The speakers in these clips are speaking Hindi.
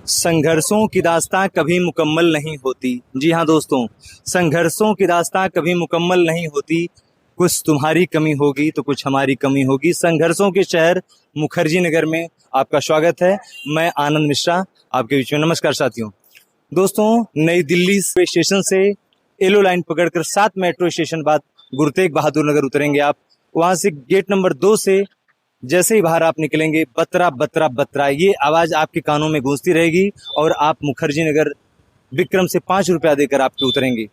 संघर्षों की दास्तां कभी मुकम्मल नहीं होती। जी हाँ दोस्तों, संघर्षों की दास्तां कभी मुकम्मल नहीं होती। कुछ तुम्हारी कमी होगी तो कुछ हमारी कमी होगी। संघर्षों के शहर मुखर्जी नगर में आपका स्वागत है। मैं आनंद मिश्रा आपके बीच में। नमस्कार साथियों। दोस्तों, नई दिल्ली स्टेशन से येलो लाइन पकड़कर 7 मेट्रो स्टेशन बाद गुरु तेग बहादुर नगर उतरेंगे आप। वहां से गेट नंबर 2 से जैसे ही बाहर आप निकलेंगे, बतरा बतरा बतरा ये आवाज आपके कानों में गूंजती रहेगी और आप मुखर्जी नगर विक्रम से 5 रुपया देकर आपके उतरेंगे।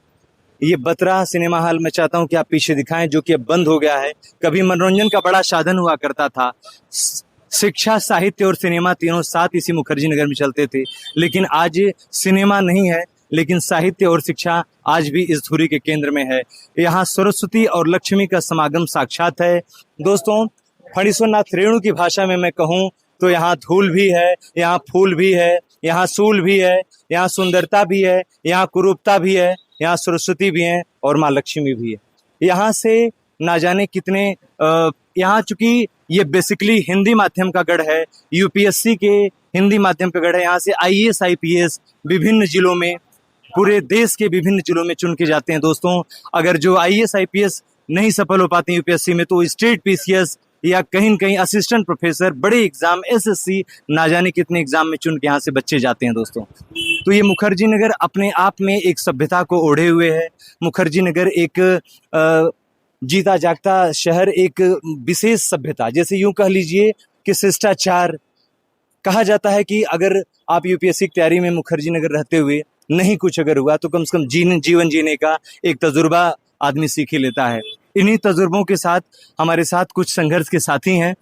ये बतरा सिनेमा हॉल मैं चाहता हूं कि आप पीछे दिखाएं, जो कि अब बंद हो गया है। कभी मनोरंजन का बड़ा साधन हुआ करता था। शिक्षा, साहित्य और सिनेमा तीनों साथ इसी मुखर्जी नगर में चलते थे। लेकिन आज सिनेमा नहीं है, लेकिन साहित्य और शिक्षा आज भी इस धुरी के केंद्र में है। यहाँ सरस्वती और लक्ष्मी का समागम साक्षात है। दोस्तों, फणीश्वरनाथ रेणु की भाषा में मैं कहूँ तो यहाँ धूल भी है, यहाँ फूल भी है, यहाँ सूल भी है, यहाँ सुंदरता भी है, यहाँ कुरूपता भी है, यहाँ सरस्वती भी है और माँ लक्ष्मी भी है। यहाँ से ना जाने कितने यहाँ चूंकि ये बेसिकली हिंदी माध्यम का गढ़ है, यूपीएससी के हिंदी माध्यम का गढ़ है। यहाँ से आईएएस आईपीएस विभिन्न जिलों में, पूरे देश के विभिन्न जिलों में चुन के जाते हैं। दोस्तों, अगर जो आईएएस आईपीएस नहीं सफल हो पाते यूपीएससी में तो स्टेट पीसीएस या कहीं न कहीं असिस्टेंट प्रोफेसर, बड़े एग्जाम, एसएससी, ना जाने कितने एग्जाम में चुन के यहाँ से बच्चे जाते हैं। दोस्तों, तो ये मुखर्जी नगर अपने आप में एक सभ्यता को ओढ़े हुए है। मुखर्जी नगर एक जीता जागता शहर, एक विशेष सभ्यता, जैसे यूं कह लीजिए कि शिष्टाचार। कहा जाता है कि अगर आप यूपीएससी की तैयारी में मुखर्जी नगर रहते हुए नहीं कुछ अगर हुआ तो कम से कम जीवन जीने का एक तजुर्बा आदमी सीख ही लेता है। इन्हीं तजुर्बों के साथ हमारे साथ कुछ संघर्ष के साथी हैं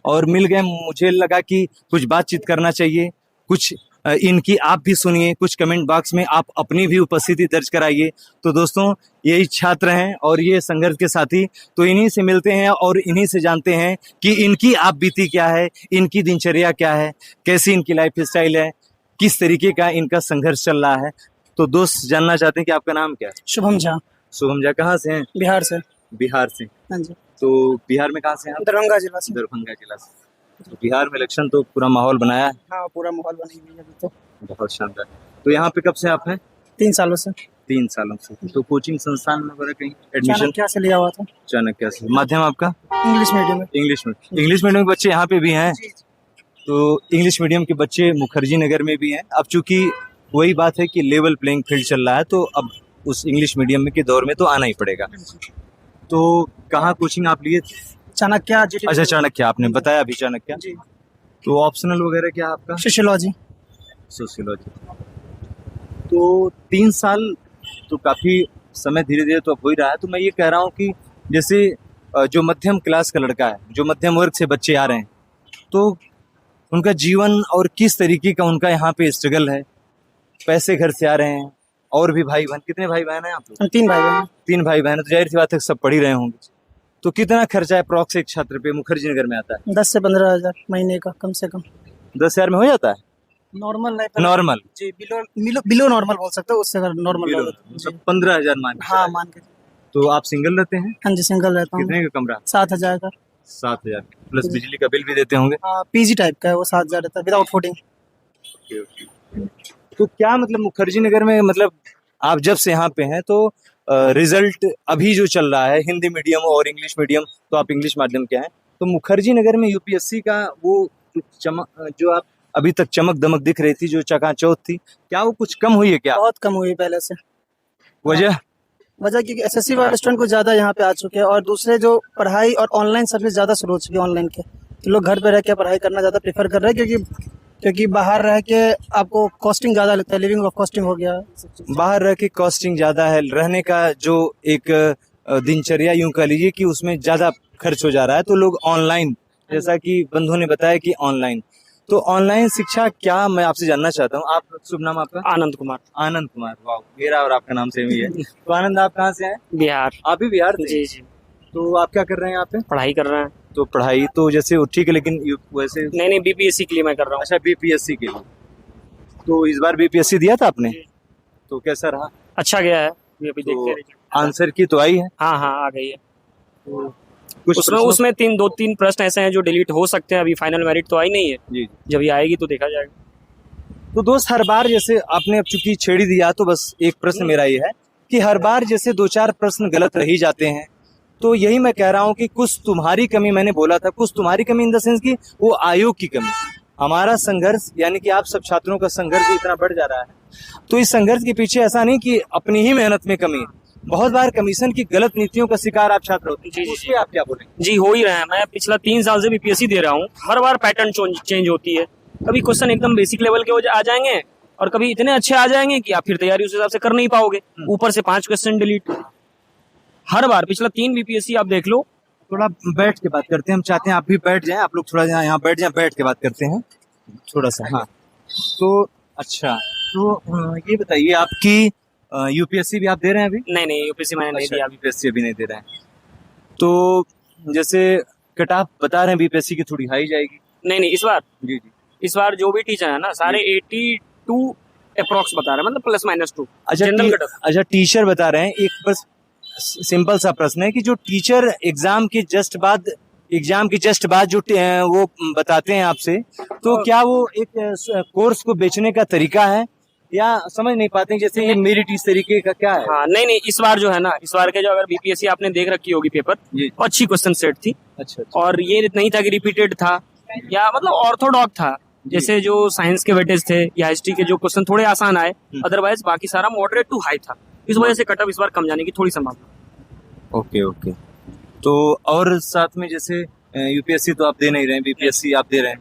और मिल गए। मुझे लगा कि कुछ बातचीत करना चाहिए, कुछ इनकी आप भी सुनिए, कुछ कमेंट बॉक्स में आप अपनी भी उपस्थिति दर्ज कराइए। तो दोस्तों, यही छात्र हैं और ये संघर्ष के साथी, तो इन्हीं से मिलते हैं और इन्हीं से जानते हैं कि इनकी आप बीती क्या है, इनकी दिनचर्या क्या है, कैसी इनकी लाइफ स्टाइल है, किस तरीके का इनका संघर्ष चल रहा है। तो दोस्त, जानना चाहते हैं कि आपका नाम क्या है? शुभम झा। शुभम झा, कहाँ से हैं? बिहार से। बिहार से। हाँ जी। तो बिहार में कहाँ से हैं आप? दरभंगा जिला से। दरभंगा जिला से। तो बिहार में इलेक्शन तो पूरा माहौल बनाया है। हाँ, पूरा माहौल बनी हुई है अभी तो। बहुत शानदार। तो यहाँ पे कब से आप हैं? 3 सालों से। 3 सालों से। तो कोचिंग संस्थान में वगैरह कहीं एडमिशन? चाणक्य से लिया हुआ था। चाणक्य से। माध्यम आपका? इंग्लिश मीडियम में। इंग्लिश में। इंग्लिश मीडियम के बच्चे यहाँ पे भी हैं। तो इंग्लिश मीडियम के बच्चे मुखर्जी नगर में भी हैं। अब चूंकि वही बात है कि लेवल प्लेइंग फील्ड चल रहा है, तो अब उस इंग्लिश मीडियम में के दौर में तो आना ही पड़ेगा। तो कहाँ कोचिंग आप लिए? चाणक्य। अच्छा, चाणक्य आपने बताया अभी, चाणक्य। जी। तो ऑप्शनल वगैरह क्या आपका? सोशियोलॉजी। सोशियोलॉजी। तो 3 साल तो काफी समय धीरे धीरे तो अब हो ही रहा है। तो मैं ये कह रहा हूँ कि जैसे जो मध्यम क्लास का लड़का है, जो मध्यम वर्ग से बच्चे आ रहे हैं, तो उनका जीवन और किस तरीके का उनका यहाँ पे स्ट्रगल है। पैसे घर से आ रहे हैं और भी भाई बहन, कितने भाई बहन हैं आप लोग? 3 भाई बहन। 3 भाई बहन, तो जाहिर सी बात है सब पढ़ ही रहे होंगे। तो कितना खर्चा है अप्रॉक्स एक छात्र पे मुखर्जी नगर में आता है? 10 से 15 हजार महीने का कम से कम। 10,000 में हो जाता है? नॉर्मल नहीं। नॉर्मल जी, बिलो नॉर्मल बोल सकते हो, उससे अगर नॉर्मल बोलो तो। मतलब 15,000 मान के। हाँ, मान के। तो आप सिंगल रहते हैं? हाँ जी, सिंगल रहता हूँ। कितने का कमरा? 7,000 का। 7,000 प्लस बिजली का बिल भी देते होंगे? हाँ, पीजी टाइप का है वो। 7,000 रहता है विदाउट फूडिंग। तो क्या मतलब मुखर्जी नगर में, मतलब आप जब से यहाँ पे हैं तो रिजल्ट अभी जो चल रहा है हिंदी मीडियम और इंग्लिश मीडियम, तो आप इंग्लिश माध्यम के हैं, तो मुखर्जी नगर में यूपीएससी का वो जो आप अभी तक चमक दमक दिख रही थी, जो चकाचौंध थी, क्या वो कुछ कम हुई है क्या? बहुत कम हुई पहले से। वजह क्योंकि एसएससी वाले स्टूडेंट को ज्यादा यहाँ पे आ चुके हैं और दूसरे जो पढ़ाई और ऑनलाइन सर्विस ज्यादा शुरू हो चुकी है ऑनलाइन के, तो लोग घर पे रह के पढ़ाई करना ज्यादा प्रेफर कर रहे हैं, क्योंकि बाहर रह के आपको कॉस्टिंग ज्यादा लगता है। लिविंग कॉस्टिंग हो गया, बाहर रह के कॉस्टिंग ज्यादा है, रहने का जो एक दिनचर्या यूं कह लीजिए कि उसमें ज्यादा खर्च हो जा रहा है। तो लोग ऑनलाइन, जैसा कि बंधु ने बताया कि ऑनलाइन, तो ऑनलाइन शिक्षा क्या, मैं आपसे जानना चाहता हूँ। आप, शुभ नाम आपका? आनंद कुमार। आनंद कुमार। वाह, मेरा और आपका नाम सेम ही है। तो आनंद, आप कहाँ से हैं? बिहार। आप भी बिहार से? जी जी। तो आप क्या कर रहे हैं यहाँ पे? पढ़ाई कर रहे हैं। तो पढ़ाई तो जैसे ठीक है, लेकिन वैसे नहीं, बीपीएससी के लिए मैं कर रहा हूँ। अच्छा, बीपीएससी के लिए। तो इस बार बीपीएससी दिया था आपने? तो कैसा रहा? अच्छा गया है, अभी तो देखते हैं। आंसर की तो आई है? हाँ हाँ, आ गई है। तो कुछ उसमें 2-3 प्रश्न ऐसे हैं जो डिलीट हो सकते हैं। अभी फाइनल मेरिट तो आई नहीं है। जी। जब ये आएगी तो देखा जाएगा। तो दोस्त हर बार जैसे आपने अब चूंकि छेड़ ही दिया तो बस एक प्रश्न मेरा ये है कि हर बार जैसे दो चार प्रश्न गलत रह ही जाते हैं, तो यही मैं कह रहा हूँ कि कुछ तुम्हारी कमी, मैंने बोला था कुछ तुम्हारी कमी इन द सेंस की वो आयोग की कमी। हमारा संघर्ष यानी कि आप सब छात्रों का संघर्ष जो इतना बढ़ जा रहा है, तो इस संघर्ष के पीछे ऐसा नहीं कि अपनी ही मेहनत में कमी है, बहुत बार कमीशन की गलत नीतियों का शिकार आप छात्र होते हैं। उस पे आप क्या बोलेंगे? जी, हो ही रहा है। मैं पिछला 3 साल से बीपीएससी दे रहा हूँ। हर बार पैटर्न चेंज होती है। कभी क्वेश्चन एकदम बेसिक लेवल के आ जाएंगे और कभी इतने अच्छे आ जाएंगे कि आप फिर तैयारी उस हिसाब से कर नहीं पाओगे। ऊपर से 5 क्वेश्चन डिलीट। हर बार पिछला 3 बीपीएससी आप देख लो। थोड़ा बैठ के बात करते हैं, हम चाहते हैं आप भी बैठ जाएं, आप लोग थोड़ा यहाँ बैठ जाएं, बैठ के बात करते हैं थोड़ा सा। हाँ, तो अच्छा, तो ये बताइए आपकी यूपीएससी भी आप दे रहे हैं अभी? नहीं, यूपीएससी मैंने नहीं दिया अभी। यूपीएससी अभी नहीं दे रहे हैं, तो जैसे कट ऑफ बता रहे हैं बीपीएससी की थोड़ी हाई जाएगी। नहीं, जी जी। इस बार जो भी टीचर है ना सारे 82 अप्रोक्स बता रहे हैं, मतलब +-2। अच्छा जनरल कट ऑफ। अच्छा, टीचर बता रहे हैं। एक बस सिंपल सा प्रश्न है कि जो टीचर एग्जाम के जस्ट बाद जो वो बताते हैं आपसे, तो क्या वो एक कोर्स को बेचने का तरीका है या समझ नहीं पाते हैं जैसे ये मेरिट इस तरीके का क्या है? हाँ, नहीं, इस बार जो है ना, इस बार के जो अगर बीपीएससी आपने देख रखी होगी पेपर, जी। अच्छी क्वेश्चन सेट थी। अच्छा। और ये नहीं था कि रिपीटेड था या मतलब ऑर्थोडॉक्स था। जैसे जो साइंस के वेटेज थे या हिस्ट्री के जो क्वेश्चन थोड़े आसान आए, अदरवाइज बाकी सारा मॉडरेट टू हाई था। इस वजह से कटअप इस बार कम जाने की थोड़ी संभावना। ओके। तो और साथ में जैसे यूपीएससी तो आप दे नहीं रहे हैं, बीपीएससी आप दे रहे हैं,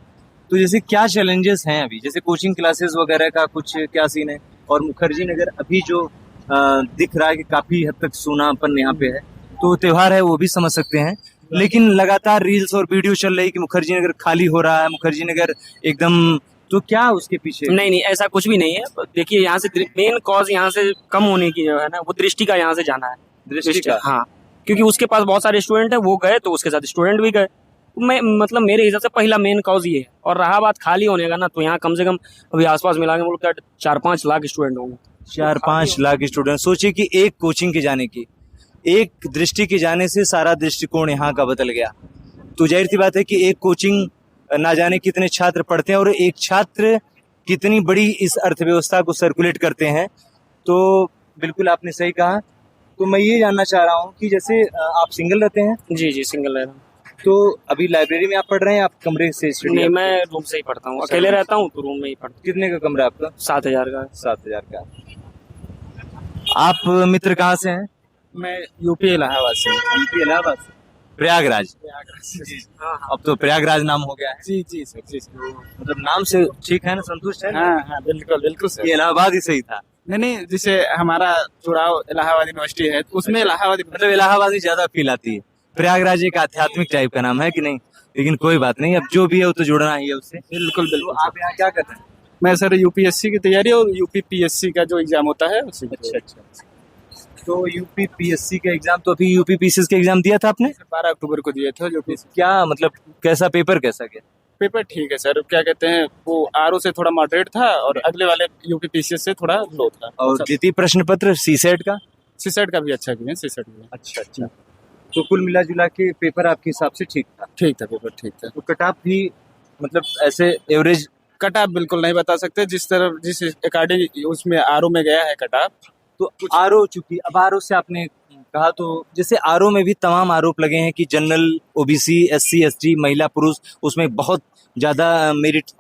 तो जैसे क्या चैलेंजेस हैं अभी, जैसे कोचिंग क्लासेस वगैरह का कुछ क्या सीन है? और मुखर्जी नगर अभी जो दिख रहा है कि काफी हद तक सूनापन यहाँ पे है, तो त्योहार है वो भी समझ सकते हैं, लेकिन लगातार रील्स और वीडियो चल रही कि मुखर्जी नगर खाली हो रहा है, मुखर्जी नगर एकदम, तो क्या उसके पीछे? नहीं, ऐसा कुछ भी नहीं है। देखिए, यहाँ से मेन कॉज यहाँ से कम होने की जो है ना, वो दृष्टि का यहाँ से जाना है। दृष्टि का? हाँ, क्योंकि उसके पास बहुत सारे स्टूडेंट है, वो गए तो उसके साथ स्टूडेंट भी गए। मैं मतलब मेरे हिसाब से पहला मेन कॉज ये है। और रहा बात खाली होने का ना, तो यहाँ कम से कम अभी आसपास मिला के बोलते 4-5 लाख स्टूडेंट होंगे। 4-5 लाख स्टूडेंट। सोचिए कि एक कोचिंग के जाने की, एक दृष्टि के जाने से सारा दृष्टिकोण यहाँ का बदल गया। तो जाहिर सी बात है कि एक कोचिंग ना जाने कितने छात्र पढ़ते हैं और एक छात्र कितनी बड़ी इस अर्थव्यवस्था को सर्कुलेट करते हैं। तो बिल्कुल आपने सही कहा। तो मैं ये जानना चाह रहा हूँ कि जैसे आप सिंगल रहते हैं? जी, सिंगल रहता हूँ। तो अभी लाइब्रेरी में आप पढ़ रहे हैं, आप कमरे से स्टडी? नहीं, मैं रूम से ही पढ़ता हूँ। अकेले रहता हूँ तो रूम में ही पढ़ता हूँ। कितने का कमरा आपका? 7,000 का। 7,000 का। आप मित्र कहाँ से हैं? मैं यूपी इलाहाबाद से। यूपी इलाहाबाद से? प्रयागराज। हाँ, अब तो प्रयागराज नाम हो गया है। जी सर, जी। मतलब नाम से ठीक है ना, संतुष्ट है ना? हाँ, बिल्कुल सर। ये इलाहाबाद ही सही था। नहीं, जैसे हमारा जुड़ाव इलाहाबाद यूनिवर्सिटी है, उसमें इलाहाबाद मतलब इलाहाबाद ही ज्यादा फील आती है। प्रयागराज एक आध्यात्मिक टाइप का नाम है कि नहीं? लेकिन कोई बात नहीं, अब जो भी है वो तो जुड़ना ही है उससे। बिल्कुल। तो आप यहाँ क्या करते हैं? मैं सर यूपीएससी की तैयारी और यूपीपीएससी का जो एग्जाम होता है उसी की। अच्छा। तो यूपीपीएससी का एग्जाम, तो अभी यूपीपीएससी का एग्जाम दिया था आपने? 12 अक्टूबर को दिए थे। जो क्या मतलब कैसा पेपर, कैसा गया? पेपर ठीक है सर। क्या कहते हैं, वो आरओ से थोड़ा मॉडरेट था और अगले वाले यूपीपीएससी से थोड़ा लो था। और द्वितीय प्रश्न पत्र सीसेट का? सीसेट का भी अच्छा किया, सीसेट भी। अच्छा। तो कुल मिला जुला के पेपर आपके हिसाब से ठीक था? ठीक था, पेपर ठीक था। तो कट ऑफ भी मतलब ऐसे एवरेज? कट ऑफ बिल्कुल नहीं बता सकते, जिस अकॉर्डिंग उसमें आरओ में गया है कट ऑफ। तो आरओ, चूंकि अब आरओ से आपने कहा, तो जैसे आरओ में भी तमाम आरोप लगे हैं कि जनरल, ओबीसी, एससी, एसटी, महिला, पुरुष, उसमें बहुत ज्यादा मेरिट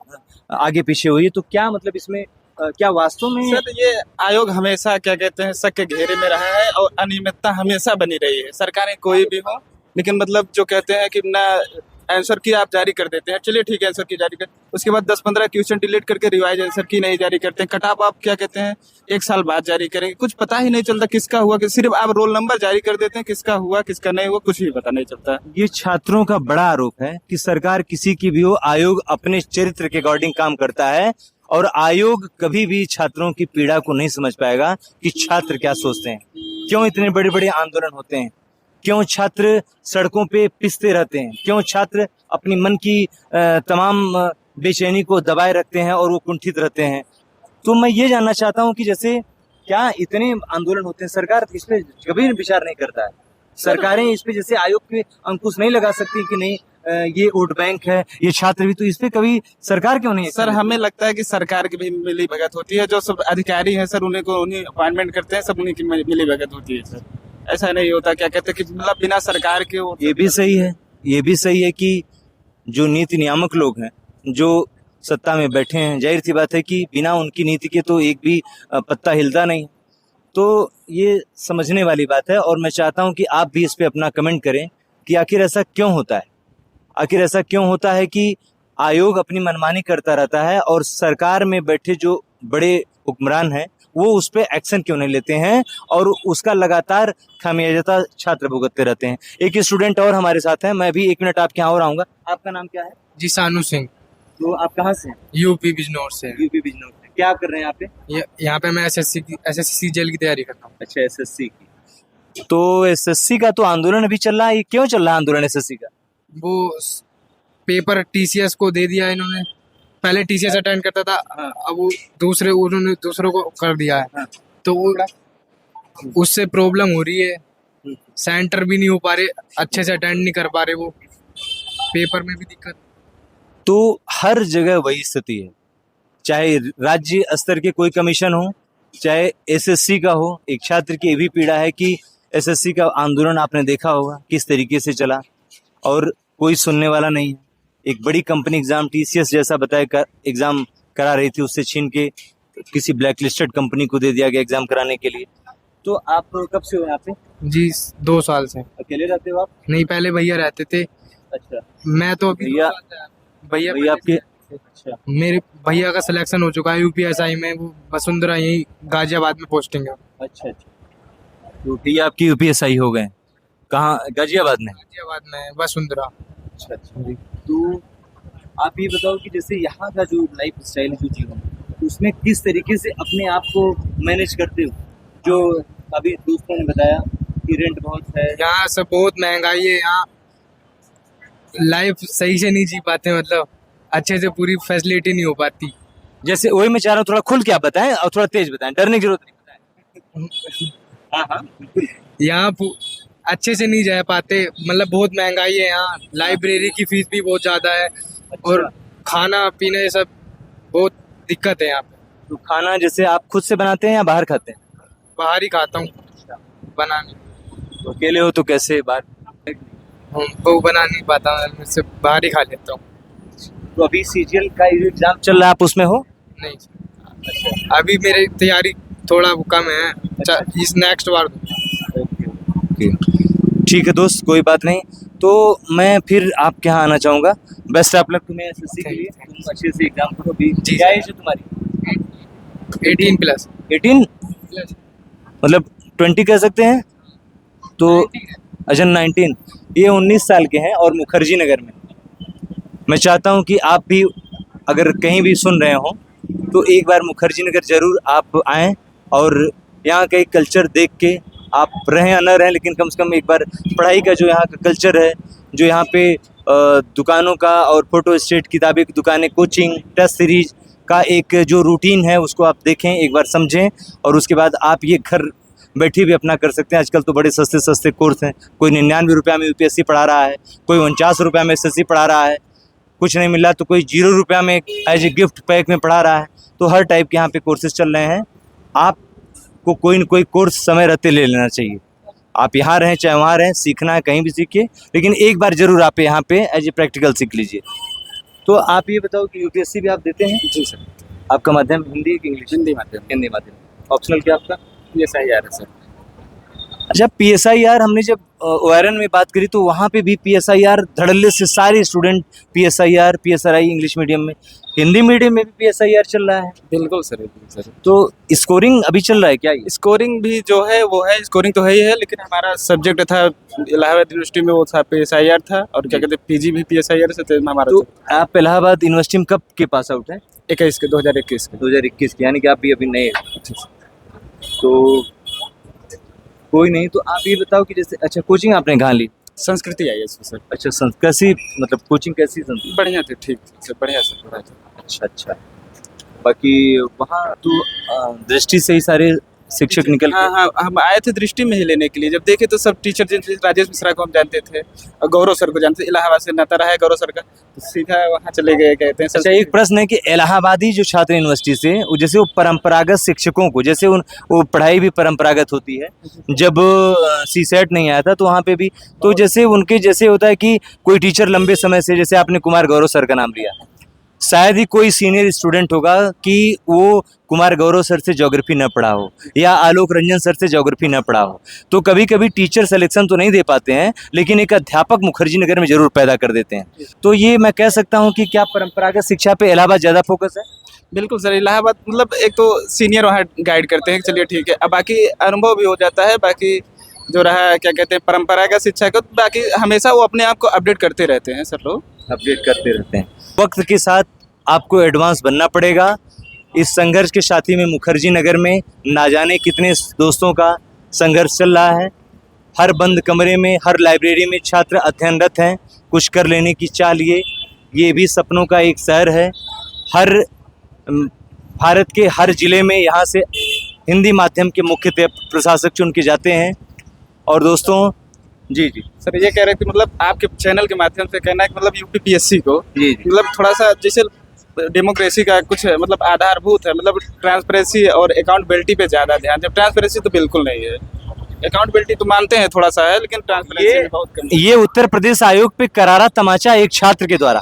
आगे पीछे हुई है। तो क्या मतलब इसमें क्या वास्तव में? सर, ये आयोग हमेशा क्या कहते हैं शक के घेरे में रहा है और अनियमितता हमेशा बनी रही है। सरकारें कोई भी हो, लेकिन मतलब जो कहते हैं कि ना आंसर की आप जारी कर देते हैं, चलिए ठीक है आंसर की जारी कर, उसके बाद 10-15 क्वेश्चन डिलीट करके रिवाइज आंसर की नहीं जारी करते हैं। कट ऑफ आप क्या कहते हैं 1 साल बाद जारी करेंगे, कुछ पता ही नहीं चलता किसका हुआ, कि सिर्फ आप रोल नंबर जारी कर देते हैं, किसका हुआ किसका नहीं हुआ कुछ भी पता नहीं चलता। ये छात्रों का बड़ा आरोप है कि सरकार किसी की भी हो, आयोग अपने चरित्र के अकॉर्डिंग काम करता है और आयोग कभी भी छात्रों की पीड़ा को नहीं समझ पाएगा कि छात्र क्या सोचते हैं, क्यों इतने बड़े बड़े आंदोलन होते हैं, क्यों छात्र सड़कों पे पिसते रहते हैं, क्यों छात्र अपनी मन की तमाम बेचैनी को दबाए रखते हैं और वो कुंठित रहते हैं। तो मैं ये जानना चाहता हूँ कि जैसे क्या इतने आंदोलन होते हैं, सरकार इस पे कभी विचार नहीं करता है? सरकारें इस पे जैसे आयोग पे अंकुश नहीं लगा सकती कि नहीं ये वोट बैंक है, ये छात्र भी, तो इस पे कभी सरकार क्यों नहीं? सर हमें लगता है कि सरकार की भी मिली भगत होती है, जो सब अधिकारी हैं सर उन्हीं को उन्हीं अपॉइंटमेंट करते हैं, सब उन्हीं की मिली भगत होती है सर। ऐसा नहीं होता, क्या कहते हैं कि मतलब बिना सरकार के वो ये भी सही है, ये भी सही है कि जो नीति नियामक लोग हैं, जो सत्ता में बैठे हैं, जाहिर सी बात है कि बिना उनकी नीति के तो एक भी पत्ता हिलता नहीं। तो ये समझने वाली बात है, और मैं चाहता हूं कि आप भी इस पे अपना कमेंट करें कि आखिर ऐसा क्यों होता है, आखिर ऐसा क्यों होता है कि आयोग अपनी मनमानी करता रहता है और सरकार में बैठे जो बड़े हुक्मरान हैं वो उस पर एक्शन क्यों नहीं लेते हैं, और उसका लगातार खामियाजा छात्र भुगतते रहते हैं। एक स्टूडेंट और हमारे साथ हैं, मैं भी 1 मिनट आपके यहाँ और आऊंगा। आपका नाम क्या है? जी सानू सिंह, तो आप कहाँ से हैं? यूपी बिजनौर से। यूपी बिजनौर से। क्या कर रहे हैं यहाँ पे? यहाँ पे मैं एसएससी जेल की तैयारी करता हूँ। अच्छा, एसएससी की। तो एसएससी का तो आंदोलन अभी चल रहा है, ये क्यों चल रहा है आंदोलन एसएससी का? वो पेपर टीसीएस को दे दिया इन्होंने, पहले टीसीएस अटेंड करता था, अब वो उन्होंने दूसरों को कर दिया है, तो वो उससे प्रॉब्लम हो रही है, सेंटर भी नहीं हो पा रहे, अच्छे से अटेंड नहीं कर पा रहे, वो पेपर में भी दिक्कत। तो हर जगह वही स्थिति है, चाहे राज्य स्तर के कोई कमीशन हो, चाहे एसएससी का हो। एक छात्र की ये भी पीड़ा है कि एसएससी का आंदोलन आपने देखा होगा किस तरीके से चला, और कोई सुनने वाला नहीं है। एक बड़ी कंपनी एग्जाम टीसीएस जैसा बताया एग्जाम करा रही थी, उससे छीन के किसी ब्लैकलिस्टेड कंपनी को दे दिया गया एग्जाम कराने के लिए। तो आप कब से हो यहाँ पे? जी 2 साल से। अकेले रहते हो आप? नहीं, पहले भैया रहते थे। अच्छा, मैं तो अभी भैया आपके? अच्छा, मेरे भैया का सिलेक्शन हो चुका है यूपीएसआई में, वो वसुंधरा यही गाजियाबाद में पोस्टिंग है। अच्छा अच्छा। तो भैया आपकी यूपीएसआई हो गए, कहाँ? गाजियाबाद में? गाजियाबाद में वसुंधरा। अच्छा अच्छा। तो आप ये बताओ कि जैसे यहाँ का जो लाइफ स्टाइल है, जो जीवन, उसमें किस तरीके से अपने आप को मैनेज करते हो? जो अभी दोस्तों ने बताया कि रेंट बहुत है, यहाँ सब बहुत महंगाई है, यहाँ लाइफ सही से नहीं जी पाते, मतलब अच्छे से पूरी फैसिलिटी नहीं हो पाती। जैसे वही मैं चाह रहा हूँ, थोड़ा खुल के आप बताएं और थोड़ा तेज बताएं, डरने की जरूरत नहीं, बताएं। हाँ हाँ बिल्कुल। यहाँ अच्छे से नहीं जा पाते, मतलब बहुत महंगाई है यहाँ, लाइब्रेरी की फीस भी बहुत ज्यादा है, और खाना पीना ये सब बहुत दिक्कत है यहाँ पे। तो खाना जैसे आप खुद से बनाते हैं या बाहर खाते हैं? बाहर ही खाता हूँ बनाने। तो अकेले हो तो कैसे बाहर? वो बना नहीं पाता, मैं सिर्फ बाहर ही खा लेता हूँ। तो अभी सीजीएल का एग्जाम चल रहा है, आप उसमें हो? नहीं, अभी मेरी तैयारी थोड़ा कम है, इस नेक्स्ट बार। ठीक है दोस्त, कोई बात नहीं। तो मैं फिर आपके यहाँ आना चाहूँगा। बेस्ट ऑफ लक तुम्हें एसएससी के लिए, तुम अच्छे से एग्जाम करो। अभी क्या एज है तुम्हारी? 18 प्लस। 18 मतलब 20 कह सकते हैं तो? अच्छा 19। ये 19 साल के हैं और मुखर्जी नगर में। मैं चाहता हूँ कि आप भी अगर कहीं भी सुन रहे हो तो एक बार मुखर्जी नगर जरूर आप आएँ, और यहाँ का एक कल्चर देख के आप रहें या न रहें, लेकिन कम से कम एक बार पढ़ाई का जो यहाँ का कल्चर है, जो यहाँ पे दुकानों का और फोटो स्टेट, किताबें की दुकानें, कोचिंग, टेस्ट सीरीज का एक जो रूटीन है उसको आप देखें, एक बार समझें, और उसके बाद आप ये घर बैठे भी अपना कर सकते हैं। आजकल तो बड़े सस्ते सस्ते कोर्स हैं, कोई 99 रुपये में यूपीएससी पढ़ा रहा है, कोई 49 रुपये में एसएससी पढ़ा रहा है, कुछ नहीं मिला तो कोई 0 रुपये में एज ए गिफ्ट पैक में पढ़ा रहा है। तो हर टाइप के यहाँ पे कोर्सेज चल रहे हैं। आपको कोई न कोई कोर्स समय रहते ले लेना चाहिए। आप यहाँ रहें चाहे वहाँ रहें, सीखना है कहीं भी सीखिए, लेकिन एक बार जरूर आप यहाँ पे एज ए प्रैक्टिकल सीख लीजिए। तो आप ये बताओ कि यूपीएससी भी आप देते हैं? जी सर। आपका माध्यम हिंदी कि इंग्लिश? हिंदी माध्यम। हिंदी माध्यम। ऑप्शनल क्या आपका? ये सही आ रहा है सर। अच्छा, पीएसआईआर हमने जब ओआरएन में बात करी तो वहाँ पे भी पीएसआईआर धड़ल्ले से सारे student PSIR, PSRI English medium में, हिंदी मीडियम में भी पीएसआईआर चल रहा है। बिल्कुल सर, बिल्कुल सर। तो स्कोरिंग अभी चल रहा है क्या? ये स्कोरिंग भी जो है वो है, स्कोरिंग तो है ही है, लेकिन हमारा सब्जेक्ट था इलाहाबाद यूनिवर्सिटी में, वो था पीएसआईआर था, और क्या कहते हैं पीजी भी पीएसआईआर से थे हमारा। तो आप इलाहाबाद यूनिवर्सिटी में कब के पास आउट है? 2021 के। 2021 के, यानी कि आप भी अभी नए हैं। तो कोई नहीं, तो आप ये बताओ कि जैसे, अच्छा कोचिंग आपने कहाँ ली? संस्कृति आई है सर। अच्छा, कैसी मतलब कोचिंग कैसी संस्कृति? बढ़िया थे, ठीक थे, बढ़िया सर, बढ़िया। अच्छा अच्छा। बाकी वहाँ तो दृष्टि से ही सारे शिक्षक निकल हाँ हाँ, हम आए थे दृष्टि में ही लेने के लिए। जब देखे तो सब टीचर, जैसे राजेश मिश्रा को हम जानते थे और गौरव सर को जानते थे, इलाहाबाद से नाता रहा है गौरव सर का, तो सीधा वहाँ चले गए, कहते हैं अच्छा, एक प्रश्न है कि इलाहाबादी जो छात्र यूनिवर्सिटी से जैसे वो परंपरागत शिक्षकों को, जैसे वो पढ़ाई भी परंपरागत होती है, जब सीसेट नहीं आया था तो वहाँ पे भी, तो जैसे उनके जैसे होता है कि कोई टीचर लंबे समय से, जैसे आपने कुमार गौरव सर का नाम लिया, शायद ही कोई सीनियर स्टूडेंट होगा कि वो कुमार गौरव सर से ज्योग्राफी न पढ़ा हो या आलोक रंजन सर से ज्योग्राफी न पढ़ा हो। तो कभी कभी टीचर सिलेक्शन तो नहीं दे पाते हैं, लेकिन एक अध्यापक मुखर्जी नगर में जरूर पैदा कर देते हैं। तो ये मैं कह सकता हूँ कि क्या परंपरागत शिक्षा पे इलाहाबाद ज़्यादा फोकस है? बिल्कुल सर, इलाहाबाद मतलब एक तो सीनियर वहाँ गाइड करते हैं, चलिए ठीक है, अब बाकी अनुभव भी हो जाता है, बाकी जो रहा क्या कहते हैं परंपरागत शिक्षा को, बाकी हमेशा वो अपने आप को अपडेट करते रहते हैं सर लोग, अपडेट करते रहते हैं। वक्त के साथ आपको एडवांस बनना पड़ेगा। इस संघर्ष के साथी में मुखर्जी नगर में ना जाने कितने दोस्तों का संघर्ष चल रहा है। हर बंद कमरे में, हर लाइब्रेरी में छात्र अध्ययनरत हैं, कुछ कर लेने की चाह लिए। ये भी सपनों का एक शहर है। हर भारत के हर जिले में यहाँ से हिंदी माध्यम के मुख्य प्रशासक चुन के जाते हैं। और दोस्तों जी जी सर ये कह रहे थे मतलब आपके चैनल के माध्यम से कहना है कि मतलब यूपीपीएससी को जी जी मतलब थोड़ा सा जैसे डेमोक्रेसी का कुछ मतलब आधारभूत है, मतलब ट्रांसपेरेंसी और अकाउंटेबिलिटी पे ज़्यादा ध्यान। जब ट्रांसपेरेंसी तो बिल्कुल नहीं है, अकाउंटेबिलिटी तो मानते हैं थोड़ा सा है, लेकिन ट्रांसपेरेंसी बहुत कम है। ये उत्तर प्रदेश आयोग पे करारा तमाचा एक छात्र के द्वारा,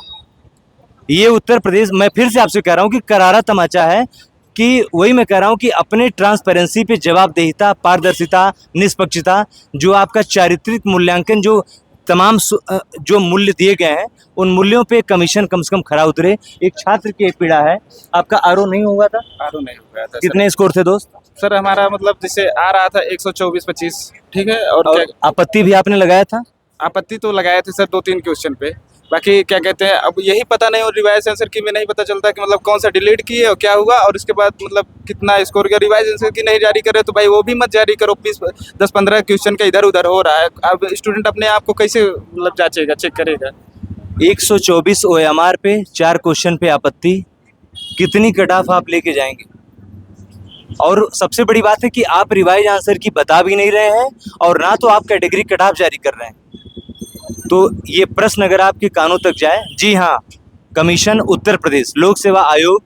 ये उत्तर प्रदेश, मैं फिर से आपसे कह रहा हूँ कि करारा तमाचा है, कि वही मैं कह रहा हूँ कि अपने ट्रांसपेरेंसी पे जवाबदेहिता, पारदर्शिता, निष्पक्षता, जो आपका चारित्रिक मूल्यांकन, जो तमाम जो मूल्य दिए गए हैं, उन मूल्यों पे कमीशन कम से कम खरा उतरे। एक छात्र की एक पीड़ा है। आपका आरओ नहीं हुआ था? आरो नहीं हो गया था कितने स्कोर थे दोस्त? सर हमारा मतलब जैसे आ रहा था 124-25, ठीक है, और और आपत्ति भी आपने लगाया था? आपत्ति तो लगाए थे सर 2-3 क्वेश्चन पे, बाकी क्या कहते हैं अब यही पता नहीं, और रिवाइज आंसर की में नहीं पता चलता कि मतलब कौन सा डिलीट किए और क्या हुआ, और उसके बाद मतलब कितना स्कोर किया। रिवाइज आंसर की नहीं जारी करे तो भाई वो भी मत जारी करो, 10-15 क्वेश्चन का इधर उधर हो रहा है। अब स्टूडेंट अपने आप को कैसे मतलब जांचेगा, चेक करेगा? 124 OMR पे 4 क्वेश्चन पे आपत्ति, कितनी कट ऑफ आप लेके जाएंगे? और सबसे बड़ी बात है कि आप रिवाइज आंसर की बता भी नहीं रहे हैं और ना तो आप कैटेगरी कट ऑफ जारी कर रहे हैं। तो ये प्रश्न अगर आपके कानों तक जाए, जी हाँ, कमीशन उत्तर प्रदेश, लोक सेवा आयोग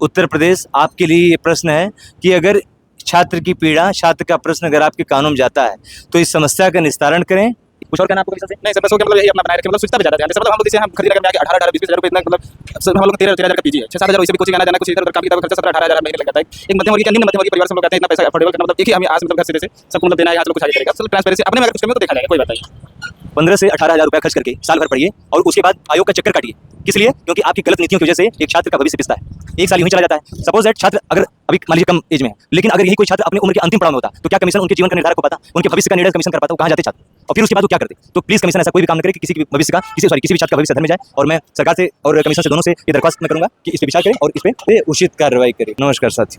उत्तर प्रदेश, आपके लिए ये प्रश्न है कि अगर छात्र की पीड़ा, छात्र का प्रश्न अगर आपके कानों में जाता है तो इस समस्या का निस्तारण करें। कुछ और कहना आपको? नहीं सर, बस हो गया, मतलब यही अपना बनाए रखे, मतलब सुविधा पे ज्यादा ध्यान दें। मतलब हम लोग जैसे हम खरीद लगा 18-18, 20-20 हज़ार रुपए इतना, मतलब सब हम लोग 13-13 हज़ार का पीजी है, 6-7 हज़ार वैसे भी कोचिंग आना जाना, कुछ इधर उधर काम की खर्चा 17-18 हज़ार महीने लग जाता है। एक मध्यम वर्गीय, निम्न मध्यम वर्गीय परिवार से हम लोग आते हैं, इतना पैसा अफोर्डेबल करना, मतलब एक ही हमें आज मतलब घर से सबको मतलब देना है, आज लोग कुछ आगे करेगा। सब ट्रांसपेरेंसी अपने में अगर कुछ कमी तो देखा जाएगा, कोई बात नहीं। 15 से 18 हज़ार रुपया खर्च करके साल भर पढ़िए और उसके बाद आयोग का चक्कर काटिए। किस लिए? क्योंकि आपकी गलत नीतियों की वजह से एक छात्र का भविष्य पिसता है। एक साल यूं ही चला जाता है। सपोज दैट छात्र अगर अभी मान लीजिए कम एज में है, लेकिन अगर यही कोई छात्र अपने उम्र के अंतिम पड़ाव में होता तो क्या कमीशन उनके जीवन का निर्धारक को पता, उनके भविष्य का निर्णय कमीशन कर पाता? वो कहाँ जाते छात्र, और फिर उसके बाद वो क्या करते? तो प्लीज कमीशन ऐसा कोई भी काम न करे कि किसी भी भविष्य का, किसी भी छात्र का भविष्य अधर में जाए। और मैं सरकार से और कमीशन से दोनों से ये दरख्वास्त मैं करूंगा कि इस पे विचार करें और इस पे उचित कार्रवाई करें। नमस्कार साथी।